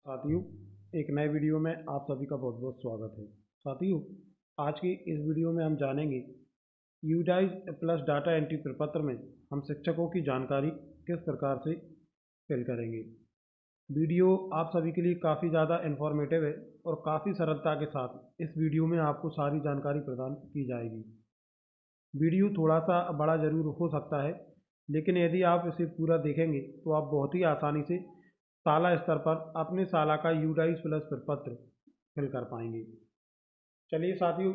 साथियों, एक नए वीडियो में आप सभी का बहुत बहुत स्वागत है। साथियों, आज की इस वीडियो में हम जानेंगे यूडाइज प्लस डाटा एंट्री प्रपत्र में हम शिक्षकों की जानकारी किस प्रकार से फिल करेंगे। वीडियो आप सभी के लिए काफ़ी ज़्यादा इन्फॉर्मेटिव है और काफ़ी सरलता के साथ इस वीडियो में आपको सारी जानकारी प्रदान की जाएगी। वीडियो थोड़ा सा बड़ा ज़रूर हो सकता है, लेकिन यदि आप इसे पूरा देखेंगे तो आप बहुत ही आसानी से शाला स्तर पर अपने शाला का यूडाइज प्लस प्रपत्र फिल कर पाएंगे। चलिए साथियों,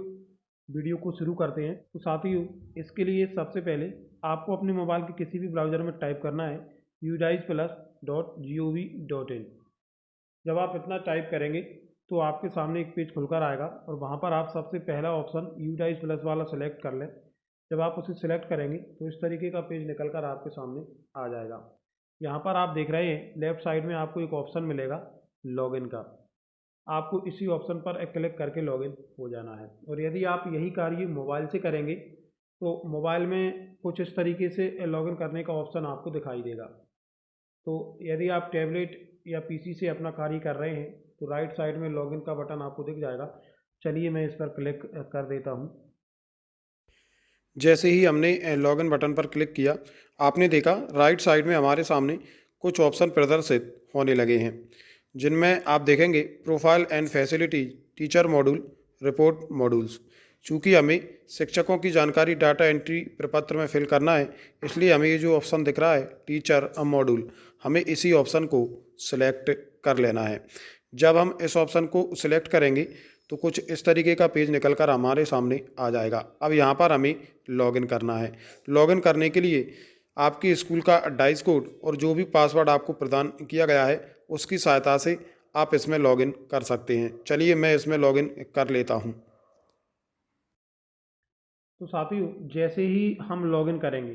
वीडियो को शुरू करते हैं। तो साथियों, इसके लिए सबसे पहले आपको अपने मोबाइल के किसी भी ब्राउज़र में टाइप करना है udigeplus.gov.in। जब आप इतना टाइप करेंगे तो आपके सामने एक पेज खुलकर आएगा और वहाँ पर आप सबसे पहला ऑप्शन यूडाइज प्लस वाला सेलेक्ट कर लें। जब आप उसे सिलेक्ट करेंगे तो इस तरीके का पेज निकल कर आपके सामने आ जाएगा। यहाँ पर आप देख रहे हैं लेफ्ट साइड में आपको एक ऑप्शन मिलेगा लॉगिन का। आपको इसी ऑप्शन पर क्लिक करके लॉगिन हो जाना है। और यदि आप यही कार्य मोबाइल से करेंगे तो मोबाइल में कुछ इस तरीके से लॉगिन करने का ऑप्शन आपको दिखाई देगा। तो यदि आप टैबलेट या पीसी से अपना कार्य कर रहे हैं तो राइट साइड में लॉगिन का बटन आपको दिख जाएगा। चलिए मैं इस पर क्लिक कर देता हूँ। जैसे ही हमने लॉगिन बटन पर क्लिक किया, आपने देखा राइट साइड में हमारे सामने कुछ ऑप्शन प्रदर्शित होने लगे हैं, जिनमें आप देखेंगे profile and facilities, teacher module, report modules. चूँकि हमें शिक्षकों की जानकारी डाटा एंट्री प्रपत्र में फिल करना है, इसलिए हमें ये जो ऑप्शन दिख रहा है टीचर मॉड्यूल, हमें इसी ऑप्शन को सिलेक्ट कर लेना है। जब हम इस ऑप्शन को सिलेक्ट करेंगे तो कुछ इस तरीके का पेज निकल कर हमारे सामने आ जाएगा। अब यहाँ पर हमें लॉगिन करना है। लॉगिन करने के लिए आपके स्कूल का डाइस कोड और जो भी पासवर्ड आपको प्रदान किया गया है उसकी सहायता से आप इसमें लॉगिन कर सकते हैं। चलिए मैं इसमें लॉगिन कर लेता हूँ। तो साथियों, जैसे ही हम लॉगिन करेंगे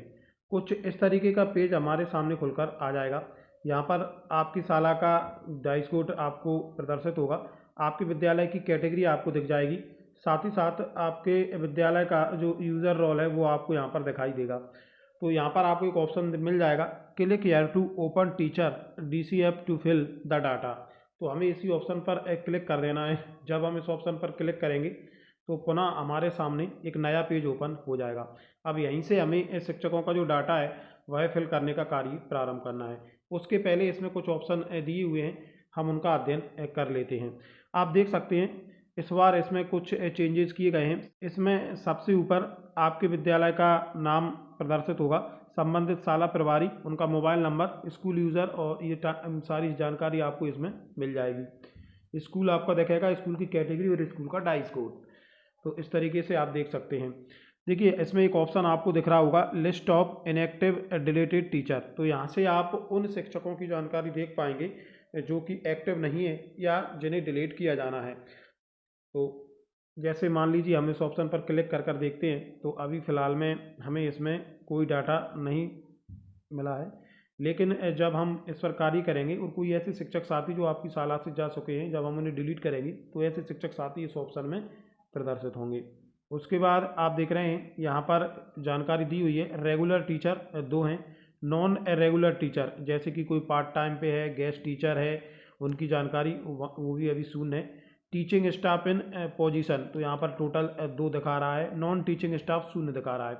कुछ इस तरीके का पेज हमारे सामने खुलकर आ जाएगा। यहाँ पर आपकी शाला का डाइस कोड आपको प्रदर्शित होगा। आपके विद्यालय की कैटेगरी आपको दिख जाएगी। साथ ही साथ आपके विद्यालय का जो यूज़र रोल है वो आपको यहाँ पर दिखाई देगा। तो यहाँ पर आपको एक ऑप्शन मिल जाएगा, click here to open teacher DCF to fill the data. तो हमें इसी ऑप्शन पर क्लिक कर देना है। जब हम इस ऑप्शन पर क्लिक करेंगे तो पुनः हमारे सामने एक नया पेज ओपन हो जाएगा। अब यहीं से हमें शिक्षकों का जो डाटा है वह फिल करने का कार्य प्रारंभ करना है। उसके पहले इसमें कुछ ऑप्शन दिए हुए हैं, हम उनका अध्ययन कर लेते हैं। आप देख सकते हैं इस बार इसमें कुछ चेंजेस किए गए हैं। इसमें सबसे ऊपर आपके विद्यालय का नाम प्रदर्शित होगा, संबंधित शाला प्रभारी, उनका मोबाइल नंबर, स्कूल यूज़र, और ये सारी जानकारी आपको इसमें मिल जाएगी। स्कूल आपका दिखेगा, स्कूल की कैटेगरी और स्कूल का डाइस कोड। तो इस तरीके से आप देख सकते हैं। देखिए इसमें एक ऑप्शन आपको दिख रहा होगा list of inactive deleted teacher. तो यहाँ से आप उन शिक्षकों की जानकारी देख पाएंगे जो कि एक्टिव नहीं है या जिन्हें डिलीट किया जाना है। तो जैसे मान लीजिए हम इस ऑप्शन पर क्लिक कर कर देखते हैं तो अभी फ़िलहाल में हमें इसमें कोई डाटा नहीं मिला है। लेकिन जब हम इस पर कार्य करेंगे और कोई ऐसे शिक्षक साथी जो आपकी शाला से जा चुके हैं, जब हम उन्हें डिलीट करेंगे तो ऐसे शिक्षक साथी इस ऑप्शन में प्रदर्शित होंगे। उसके बाद आप देख रहे हैं यहाँ पर जानकारी दी हुई है, रेगुलर टीचर 2 हैं, नॉन रेगुलर टीचर जैसे कि कोई पार्ट टाइम पे है, गेस्ट टीचर है, उनकी जानकारी वो भी अभी शून्य है। टीचिंग स्टाफ इन पोजीशन, तो यहाँ पर टोटल 2 दिखा रहा है, नॉन टीचिंग स्टाफ 0 दिखा रहा है।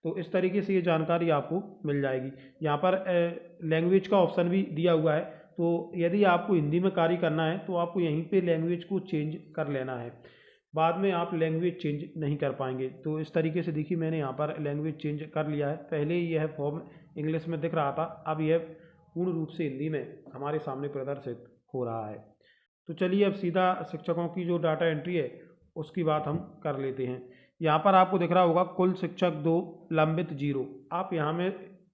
तो इस तरीके से ये जानकारी आपको मिल जाएगी। यहाँ पर लैंग्वेज का ऑप्शन भी दिया हुआ है। तो यदि आपको हिंदी में कार्य करना है तो आपको यहीं पे लैंग्वेज को चेंज कर लेना है, बाद में आप लैंग्वेज चेंज नहीं कर पाएंगे। तो इस तरीके से देखिए मैंने यहाँ पर लैंग्वेज चेंज कर लिया है। पहले यह फॉर्म इंग्लिश में दिख रहा था, अब यह पूर्ण रूप से हिंदी में हमारे सामने प्रदर्शित हो रहा है। तो चलिए अब सीधा शिक्षकों की जो डाटा एंट्री है उसकी बात हम कर लेते हैं। यहाँ पर आपको दिख रहा होगा कुल शिक्षक 2, लंबित 0। आप यहाँ में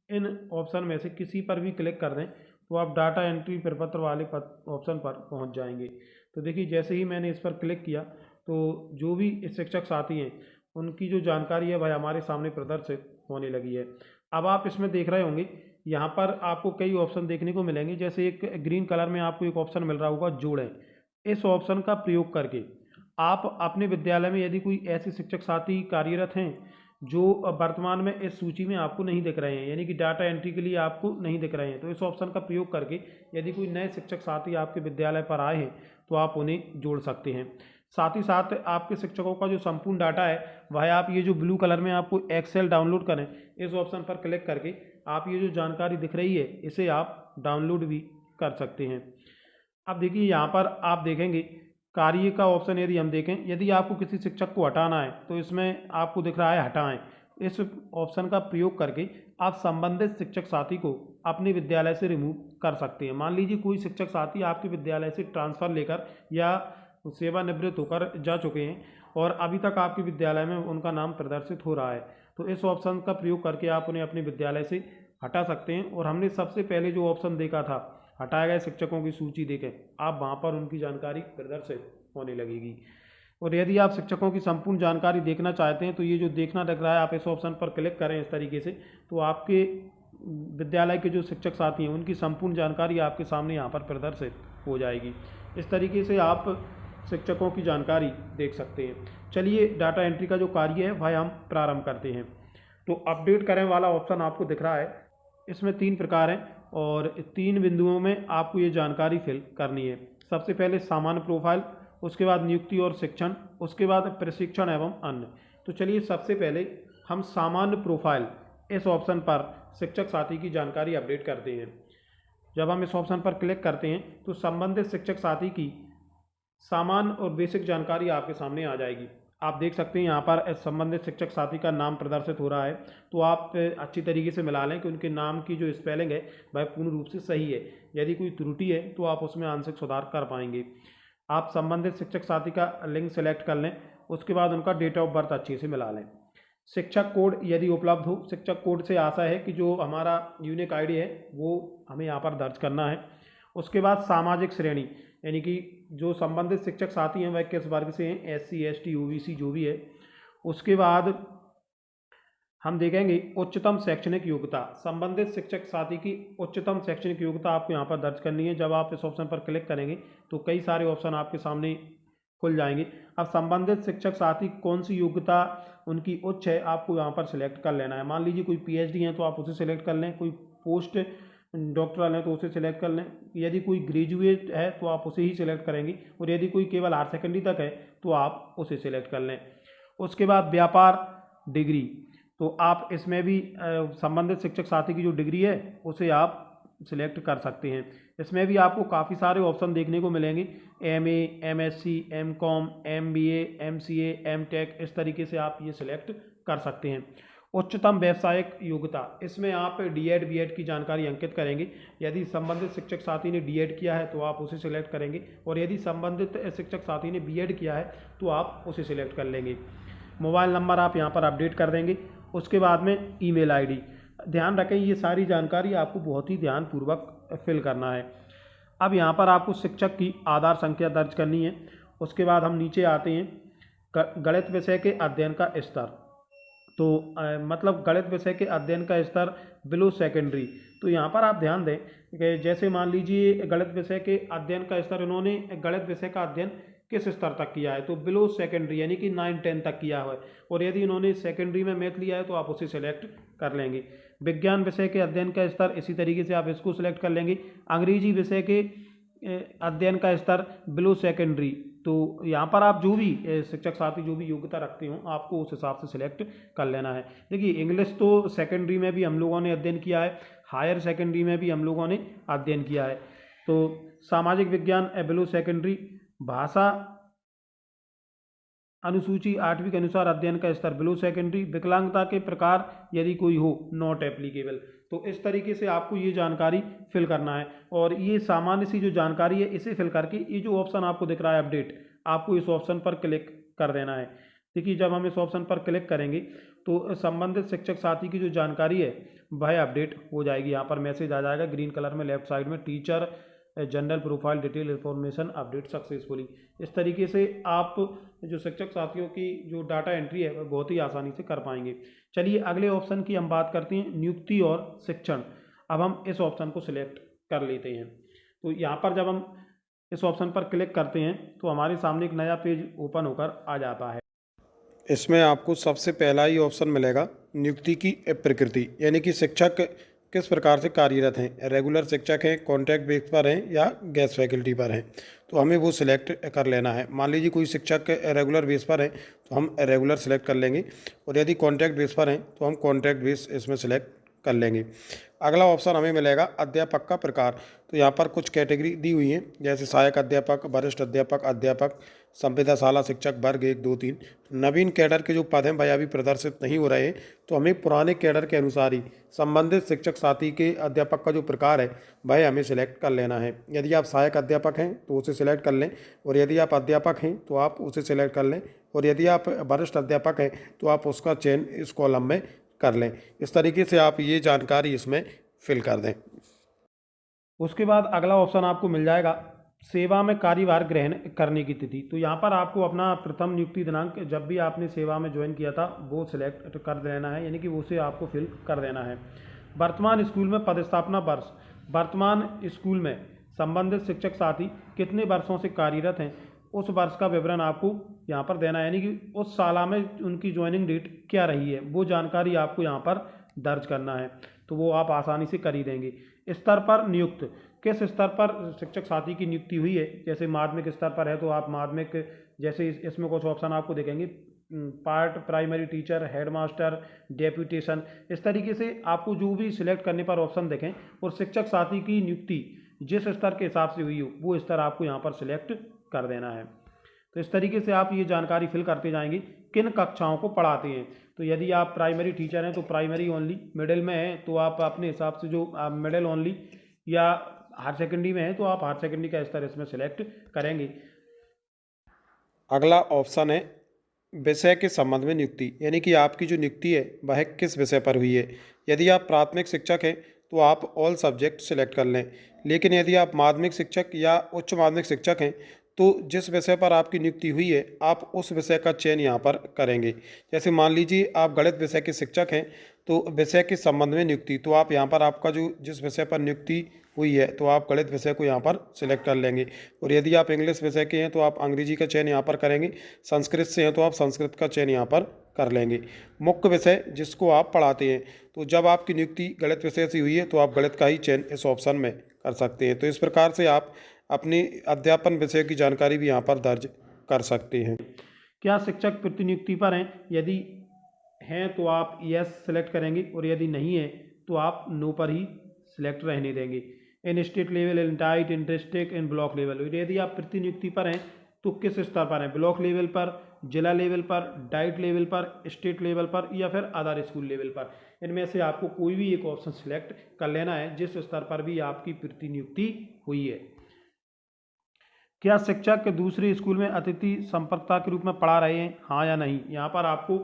इन ऑप्शन में से किसी पर भी क्लिक कर दें तो आप डाटा एंट्री प्रपत्र वाले ऑप्शन पर पहुँच जाएंगे। तो देखिए जैसे ही मैंने इस पर क्लिक किया तो जो भी शिक्षक साथी हैं उनकी जो जानकारी है वह हमारे सामने प्रदर्शित होने लगी है। अब आप इसमें देख रहे होंगे यहाँ पर आपको कई ऑप्शन देखने को मिलेंगे। जैसे एक ग्रीन कलर में आपको एक ऑप्शन मिल रहा होगा जोड़ें। इस ऑप्शन का प्रयोग करके आप अपने विद्यालय में यदि कोई ऐसे शिक्षक साथी कार्यरत हैं जो वर्तमान में इस सूची में आपको नहीं दिख रहे हैं, यानी कि डाटा एंट्री के लिए आपको नहीं दिख रहे हैं। तो इस ऑप्शन का प्रयोग करके यदि कोई नए शिक्षक साथी आपके विद्यालय पर आए हैं तो आप उन्हें जोड़ सकते हैं। साथ ही साथ आपके शिक्षकों का जो संपूर्ण डाटा है वह आप ये जो ब्लू कलर में आपको एक्सेल डाउनलोड करें, इस ऑप्शन पर क्लिक करके आप ये जो जानकारी दिख रही है इसे आप डाउनलोड भी कर सकते हैं। अब देखिए यहाँ पर आप देखेंगे कार्य का ऑप्शन, यदि हम देखें, यदि आपको किसी शिक्षक को हटाना है तो इसमें आपको दिख रहा है हटाएं। इस ऑप्शन का प्रयोग करके आप संबंधित शिक्षक साथी को अपने विद्यालय से रिमूव कर सकते हैं। मान लीजिए कोई शिक्षक साथी आपके विद्यालय से ट्रांसफ़र लेकर या सेवानिवृत्त होकर जा चुके हैं और अभी तक आपके विद्यालय में उनका नाम प्रदर्शित हो रहा है, तो इस ऑप्शन का प्रयोग करके आप उन्हें अपने विद्यालय से हटा सकते हैं। और हमने सबसे पहले जो ऑप्शन देखा था हटाए गए शिक्षकों की सूची देखें, आप वहाँ पर उनकी जानकारी प्रदर्शित होने लगेगी। और यदि आप शिक्षकों की संपूर्ण जानकारी देखना चाहते हैं तो ये जो देखना दिख रहा है आप इस ऑप्शन पर क्लिक करें इस तरीके से, तो आपके विद्यालय के जो शिक्षक साथी हैं उनकी संपूर्ण जानकारी आपके सामने यहाँ पर प्रदर्शित हो जाएगी। इस तरीके से आप शिक्षकों की जानकारी देख सकते हैं। चलिए डाटा एंट्री का जो कार्य है वह हम प्रारंभ करते हैं। तो अपडेट करें वाला ऑप्शन आपको दिख रहा है, इसमें 3 प्रकार हैं और 3 बिंदुओं में आपको ये जानकारी फिल करनी है। सबसे पहले सामान्य प्रोफाइल, उसके बाद नियुक्ति और शिक्षण, उसके बाद प्रशिक्षण एवं अन्य। तो चलिए सबसे पहले हम सामान्य प्रोफाइल इस ऑप्शन पर शिक्षक साथी की जानकारी अपडेट करते हैं। जब हम इस ऑप्शन पर क्लिक करते हैं तो संबंधित शिक्षक साथी की सामान्य और बेसिक जानकारी आपके सामने आ जाएगी। आप देख सकते हैं यहाँ पर संबंधित शिक्षक साथी का नाम प्रदर्शित हो रहा है, तो आप अच्छी तरीके से मिला लें कि उनके नाम की जो स्पेलिंग है वह पूर्ण रूप से सही है। यदि कोई त्रुटि है तो आप उसमें आंशिक सुधार कर पाएंगे। आप संबंधित शिक्षक साथी का लिंक सेलेक्ट कर लें, उसके बाद उनका डेट ऑफ बर्थ अच्छे से मिला लें। शिक्षक कोड यदि उपलब्ध हो, शिक्षक कोड से आशा है कि जो हमारा यूनिक आईडी है वो हमें यहाँ पर दर्ज करना है। उसके बाद सामाजिक श्रेणी, यानी कि जो संबंधित शिक्षक साथी हैं वह किस वर्ग से हैं, SC ST OBC जो भी है। उसके बाद हम देखेंगे उच्चतम शैक्षणिक योग्यता, संबंधित शिक्षक साथी की उच्चतम शैक्षणिक योग्यता आपको यहाँ पर दर्ज करनी है। जब आप इस ऑप्शन पर क्लिक करेंगे तो कई सारे ऑप्शन आपके सामने खुल जाएंगे। अब संबंधित शिक्षक साथी कौन सी योग्यता उनकी उच्च है आपको यहाँ पर सिलेक्ट कर लेना है। मान लीजिए कोई PhD है तो आप उसे सिलेक्ट कर लें, कोई पोस्ट डॉक्टरल है तो उसे सिलेक्ट कर लें, यदि कोई ग्रेजुएट है तो आप उसे ही सिलेक्ट करेंगे, और यदि कोई केवल हायर सेकेंडरी तक है तो आप उसे सिलेक्ट कर लें। उसके बाद व्यापार डिग्री, तो आप इसमें भी संबंधित शिक्षक साथी की जो डिग्री है उसे आप सिलेक्ट कर सकते हैं। इसमें भी आपको काफ़ी सारे ऑप्शन देखने को मिलेंगे, MA MSc MCom MBA MCA MTech, इस तरीके से आप ये सिलेक्ट कर सकते हैं। उच्चतम व्यावसायिक योग्यता, इसमें आप D.Ed B.Ed की जानकारी अंकित करेंगे। यदि संबंधित शिक्षक साथी ने D.Ed किया है तो आप उसे सिलेक्ट करेंगे, और यदि संबंधित शिक्षक साथी ने B.Ed किया है तो आप उसे सिलेक्ट कर लेंगे। मोबाइल नंबर आप यहाँ पर अपडेट कर देंगे। उसके बाद में ईमेल आईडी, ध्यान रखें ये सारी जानकारी आपको बहुत ही ध्यानपूर्वक फिल करना है। अब यहाँ पर आपको शिक्षक की आधार संख्या दर्ज करनी है। उसके बाद हम नीचे आते हैं गणित विषय के अध्ययन का स्तर, तो मतलब गणित विषय के अध्ययन का स्तर बिलो सेकेंडरी। तो यहाँ पर आप ध्यान दें कि जैसे मान लीजिए गणित विषय के अध्ययन का स्तर, इन्होंने गणित विषय का अध्ययन किस स्तर तक किया है, तो बिलो सेकेंडरी यानी कि 9-10 तक किया हुआ है। और यदि इन्होंने सेकेंडरी में मैथ लिया है तो आप उसे सिलेक्ट कर लेंगे। विज्ञान विषय के अध्ययन का स्तर, इसी तरीके से आप इसको सिलेक्ट कर लेंगे। अंग्रेजी विषय के अध्ययन का स्तर बिलो सेकेंडरी, तो यहाँ पर आप जो भी शिक्षक साथी जो भी योग्यता रखते हो आपको उस हिसाब से सिलेक्ट कर लेना है। देखिए इंग्लिश तो सेकेंडरी में भी हम लोगों ने अध्ययन किया है, हायर सेकेंडरी में भी हम लोगों ने अध्ययन किया है। तो सामाजिक विज्ञान बिलो सेकेंडरी, भाषा अनुसूची 8वीं के अनुसार अध्ययन का स्तर बिलो सेकेंडरी, विकलांगता के प्रकार यदि कोई हो नॉट एप्लीकेबल। तो इस तरीके से आपको ये जानकारी फिल करना है, और ये सामान्य सी जो जानकारी है इसे फिल करके ये जो ऑप्शन आपको दिख रहा है अपडेट, आपको इस ऑप्शन पर क्लिक कर देना है। देखिए जब हम इस ऑप्शन पर क्लिक करेंगे तो संबंधित शिक्षक साथी की जो जानकारी है वह अपडेट हो जाएगी। यहाँ पर मैसेज आ जाएगा ग्रीन कलर में लेफ्ट साइड में, teacher general profile detail information update successfully. इस तरीके से आप जो शिक्षक साथियों की जो डाटा एंट्री है वह बहुत ही आसानी से कर पाएंगे। चलिए अगले ऑप्शन की हम बात करते हैं, नियुक्ति और शिक्षण। अब हम इस ऑप्शन को सिलेक्ट कर लेते हैं। तो यहाँ पर जब हम इस ऑप्शन पर क्लिक करते हैं तो हमारे सामने एक नया पेज ओपन होकर आ जाता है। इसमें आपको सबसे पहला ही ऑप्शन मिलेगा नियुक्ति की प्रकृति, यानी कि शिक्षक किस प्रकार से कार्यरत हैं, रेगुलर शिक्षक हैं, कॉन्ट्रैक्ट बेस पर हैं या गेस्ट फैकल्टी पर हैं। तो हमें वो सिलेक्ट कर लेना है। मान लीजिए कोई शिक्षक रेगुलर बेस पर है तो हम रेगुलर सेलेक्ट कर लेंगे, और यदि कॉन्ट्रैक्ट बेस पर हैं तो हम कॉन्ट्रैक्ट बेस इसमें सेलेक्ट कर लेंगे। अगला ऑप्शन हमें मिलेगा अध्यापक का प्रकार। तो यहाँ पर कुछ कैटेगरी दी हुई हैं, जैसे सहायक अध्यापक, वरिष्ठ अध्यापक, अध्यापक, संविदाशाला शिक्षक वर्ग 1, 2, 3। नवीन कैडर के जो पद हैं वह अभी प्रदर्शित नहीं हो रहे हैं, तो हमें पुराने कैडर के अनुसार ही संबंधित शिक्षक साथी के अध्यापक का जो प्रकार है वह हमें सिलेक्ट कर लेना है। यदि आप सहायक अध्यापक हैं तो उसे सिलेक्ट कर लें, और यदि आप अध्यापक हैं तो आप उसे सिलेक्ट कर लें, और यदि आप वरिष्ठ अध्यापक हैं तो आप उसका चयन इस कॉलम में कर लें। इस तरीके से आप ये जानकारी इसमें फिल कर दें। उसके बाद अगला ऑप्शन आपको मिल जाएगा सेवा में कार्यभार ग्रहण करने की तिथि। तो यहाँ पर आपको अपना प्रथम नियुक्ति दिनांक जब भी आपने सेवा में ज्वाइन किया था वो सिलेक्ट कर देना है, यानी कि उसे आपको फिल कर देना है। वर्तमान स्कूल में पदस्थापना वर्ष, वर्तमान स्कूल में संबंधित शिक्षक साथी कितने वर्षों से कार्यरत हैं उस वर्ष का विवरण आपको यहाँ पर देना है, यानी कि उस साल में उनकी ज्वाइनिंग डेट क्या रही है वो जानकारी आपको यहाँ पर दर्ज करना है। तो वो आप आसानी से कर ही देंगे। स्तर पर नियुक्त, किस स्तर पर शिक्षक साथी की नियुक्ति हुई है, जैसे माध्यमिक स्तर पर है तो आप माध्यमिक, जैसे इसमें कुछ ऑप्शन आपको देखेंगे, part primary teacher, headmaster, deputation. इस तरीके से आपको जो भी सिलेक्ट करने पर ऑप्शन देखें और शिक्षक साथी की नियुक्ति जिस स्तर के हिसाब से हुई हो वो स्तर आपको यहाँ पर सिलेक्ट कर देना है। तो इस तरीके से आप ये जानकारी फिल करते जाएंगे किन कक्षाओं को पढ़ाते हैं। तो यदि आप प्राइमरी टीचर हैं तो प्राइमरी ओनली, मिडिल में हैं तो आप अपने हिसाब से जो मिडिल ओनली, या हायर सेकेंडरी में है तो आप हायर सेकेंडरी का स्तर इसमें सिलेक्ट करेंगे। अगला ऑप्शन है विषय के संबंध में नियुक्ति, यानी कि आपकी जो नियुक्ति है वह किस विषय पर हुई है। यदि आप प्राथमिक शिक्षक हैं तो आप ऑल सब्जेक्ट सिलेक्ट कर लें, लेकिन यदि आप माध्यमिक शिक्षक या उच्च माध्यमिक शिक्षक हैं तो जिस विषय पर आपकी नियुक्ति हुई है आप उस विषय का चयन यहाँ पर करेंगे। जैसे मान लीजिए आप गणित विषय के शिक्षक हैं तो विषय के संबंध में नियुक्ति, तो आप यहाँ पर आपका जो जिस विषय पर नियुक्ति हुई है तो आप गणित विषय को यहाँ पर सिलेक्ट कर लेंगे। और यदि आप इंग्लिश विषय के हैं तो आप अंग्रेजी का चयन यहाँ पर करेंगे, संस्कृत से हैं तो आप संस्कृत का चयन यहाँ पर कर लेंगे। मुख्य विषय जिसको आप पढ़ाते हैं, तो जब आपकी नियुक्ति गणित विषय से हुई है तो आप गणित का ही चयन इस ऑप्शन में कर सकते हैं। तो इस प्रकार से आप अपनी अध्यापन विषय की जानकारी भी यहाँ पर दर्ज कर सकते हैं। क्या शिक्षक प्रतिनियुक्ति पर हैं? यदि हैं तो आप यस सेलेक्ट करेंगे, और यदि नहीं है तो आप नो पर ही सिलेक्ट रहने देंगे। इन स्टेट लेवल, इन टाइट, इन डिस्ट्रिक्ट, इन ब्लॉक लेवल। यदि आप प्रतिनियुक्ति पर हैं तो किस स्तर पर हैं, ब्लॉक लेवल पर, जिला लेवल पर, डाइट लेवल पर, स्टेट लेवल पर, या फिर अदर स्कूल लेवल पर। इनमें से आपको कोई भी एक ऑप्शन सिलेक्ट कर लेना है जिस स्तर पर भी आपकी प्रतिनियुक्ति हुई है। क्या शिक्षक दूसरे स्कूल में अतिथि संपर्कता के रूप में पढ़ा रहे हैं, हाँ या नहीं। यहाँ पर आपको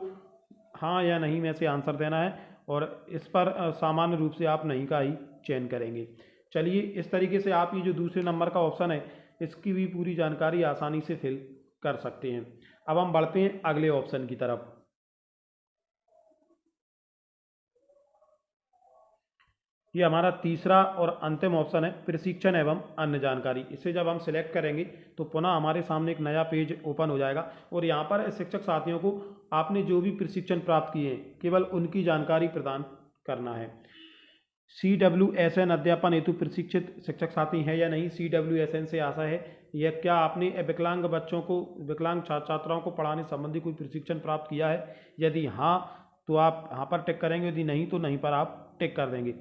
हाँ या नहीं में से आंसर देना है, और इस पर सामान्य रूप से आप नहीं का ही चयन करेंगे। चलिए, इस तरीके से आप ये जो दूसरे नंबर का ऑप्शन है इसकी भी पूरी जानकारी आसानी से फिल कर सकते हैं। अब हम बढ़ते हैं अगले ऑप्शन की तरफ। ये हमारा तीसरा और अंतिम ऑप्शन है प्रशिक्षण एवं अन्य जानकारी। इसे जब हम सिलेक्ट करेंगे तो पुनः हमारे सामने एक नया पेज ओपन हो जाएगा, और यहाँ पर शिक्षक साथियों को आपने जो भी प्रशिक्षण प्राप्त किए हैं केवल उनकी जानकारी प्रदान करना है। CWSN अध्यापन हेतु प्रशिक्षित शिक्षक साथी हैं या नहीं। CWSN से आशा है यह क्या आपने विकलांग बच्चों को, विकलांग छात्र छात्राओं को पढ़ाने संबंधी कोई प्रशिक्षण प्राप्त किया है। यदि हाँ तो आप हाँ पर टिक करेंगे, यदि नहीं तो नहीं पर आप टिक कर देंगे।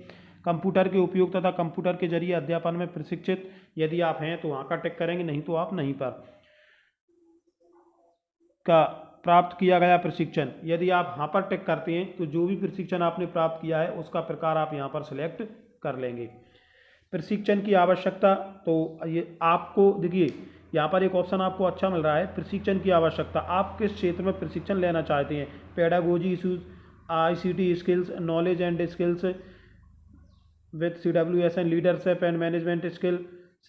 कंप्यूटर के उपयोग तथा कंप्यूटर के जरिए अध्यापन में प्रशिक्षित, यदि आप हैं तो हाँ का टिक करेंगे, नहीं तो आप नहीं पर। का प्राप्त किया गया प्रशिक्षण, यदि आप हाँ पर टिक करते हैं तो जो भी प्रशिक्षण आपने प्राप्त किया है उसका प्रकार आप यहाँ पर सिलेक्ट कर लेंगे। प्रशिक्षण की आवश्यकता, तो ये आपको देखिए यहाँ पर एक ऑप्शन आपको अच्छा मिल रहा है, प्रशिक्षण की आवश्यकता। आप किस क्षेत्र में प्रशिक्षण लेना चाहते हैं, pedagogy issues, ICT skills, knowledge and skills with CWSN, leadership and management skill,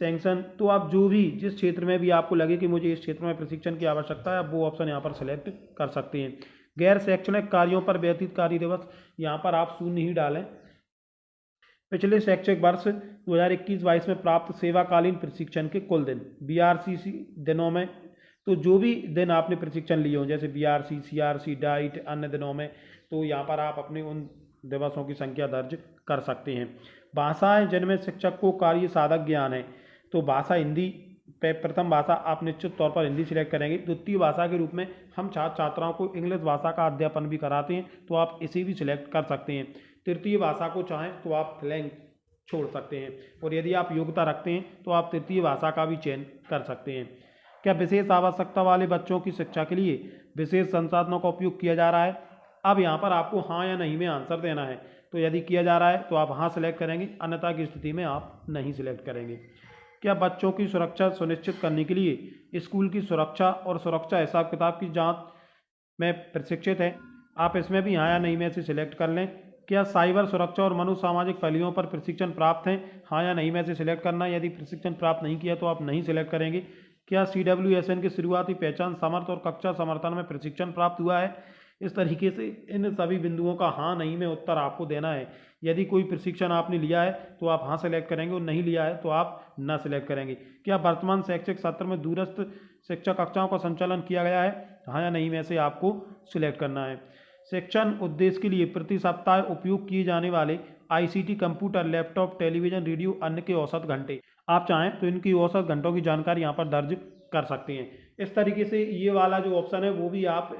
sanction. तो आप जो भी जिस क्षेत्र में भी आपको लगे कि मुझे इस क्षेत्र में प्रशिक्षण की आवश्यकता है, आप वो ऑप्शन यहाँ पर सेलेक्ट कर सकते हैं। गैर शैक्षणिक कार्यों पर व्यतीत कार्य दिवस, यहाँ पर आप शून्य ही डालें। पिछले शैक्षिक वर्ष 2021-22 में प्राप्त सेवाकालीन प्रशिक्षण के कुल दिन BRCC दिनों में, तो जो भी दिन आपने प्रशिक्षण लिए हों, जैसे बीआरसी, सीआरसी, डाइट, अन्य दिनों में, तो यहाँ पर आप अपने उन दिवसों की संख्या दर्ज कर सकते हैं। भाषाएं जिनमें शिक्षक को कार्य साधक ज्ञान है, तो भाषा हिंदी पे प्रथम भाषा आप निश्चित तौर पर हिंदी सिलेक्ट करेंगे। द्वितीय भाषा के रूप में हम छात्र छात्राओं को इंग्लिश भाषा का अध्यापन भी कराते हैं, तो आप इसे भी सिलेक्ट कर सकते हैं। तृतीय भाषा को चाहें तो आप फ्लैंक छोड़ सकते हैं, और यदि आप योग्यता रखते हैं तो आप तृतीय भाषा का भी चयन कर सकते हैं। क्या विशेष आवश्यकता वाले बच्चों की शिक्षा के लिए विशेष संसाधनों का उपयोग किया जा रहा है? अब यहाँ पर आपको हाँ या नहीं में आंसर देना है। तो यदि किया जा रहा है तो आप हाँ सिलेक्ट करेंगे, अन्यथा की स्थिति में आप नहीं सिलेक्ट करेंगे। क्या बच्चों की सुरक्षा सुनिश्चित करने के लिए स्कूल की सुरक्षा और सुरक्षा हिसाब किताब की जांच में प्रशिक्षित है? आप इसमें भी हाँ या नहीं में से सिलेक्ट कर लें। क्या साइबर सुरक्षा और मनोसामाजिक पहलुओं पर प्रशिक्षण प्राप्त है? हाँ या नहीं में से सिलेक्ट करना है। यदि प्रशिक्षण प्राप्त नहीं किया तो आप नहीं सिलेक्ट करेंगे। क्या CWSN की शुरुआती पहचान समर्थ और कक्षा समर्थन में प्रशिक्षण प्राप्त हुआ है? इस तरीके से इन सभी बिंदुओं का हाँ नहीं में उत्तर आपको देना है। यदि कोई प्रशिक्षण आपने लिया है तो आप हाँ सेलेक्ट करेंगे, और नहीं लिया है तो आप ना सेलेक्ट करेंगे। क्या वर्तमान शैक्षिक सत्र में दूरस्थ शिक्षा कक्षाओं का संचालन किया गया है? हाँ या नहीं में से आपको सिलेक्ट करना है। शिक्षण उद्देश्य के लिए प्रति सप्ताह उपयोग किए जाने वाले ICT, computer, laptop, television, radio, अन्य के औसत घंटे, आप चाहें तो इनकी औसत घंटों की जानकारी यहाँ पर दर्ज कर सकते हैं। इस तरीके से ये वाला जो ऑप्शन है वो भी आप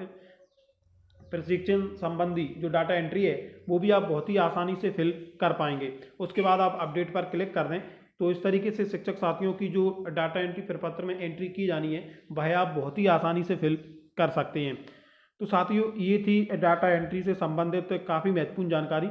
प्रशिक्षण संबंधी जो डाटा एंट्री है वो भी आप बहुत ही आसानी से फिल कर पाएंगे। उसके बाद आप अपडेट पर क्लिक कर दें तो इस तरीके से शिक्षक साथियों की जो डाटा एंट्री प्रपत्र में एंट्री की जानी है वह आप बहुत ही आसानी से फिल कर सकते हैं। तो साथियों, ये थी डाटा एंट्री से संबंधित काफ़ी महत्वपूर्ण जानकारी।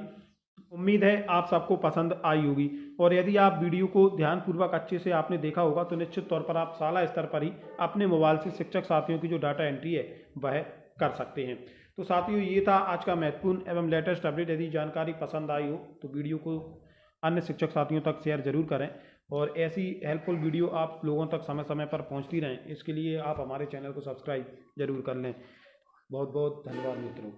उम्मीद है आप सबको पसंद आई होगी, और यदि आप वीडियो को ध्यानपूर्वक अच्छे से आपने देखा होगा तो निश्चित तौर पर आप शाला स्तर पर ही अपने मोबाइल से शिक्षक साथियों की जो डाटा एंट्री है वह कर सकते हैं। तो साथियों, ये था आज का महत्वपूर्ण एवं लेटेस्ट अपडेट। यदि जानकारी पसंद आई हो तो वीडियो को अन्य शिक्षक साथियों तक शेयर जरूर करें, और ऐसी हेल्पफुल वीडियो आप लोगों तक समय समय पर पहुंचती रहें, इसके लिए आप हमारे चैनल को सब्सक्राइब जरूर कर लें। बहुत बहुत धन्यवाद मित्रों।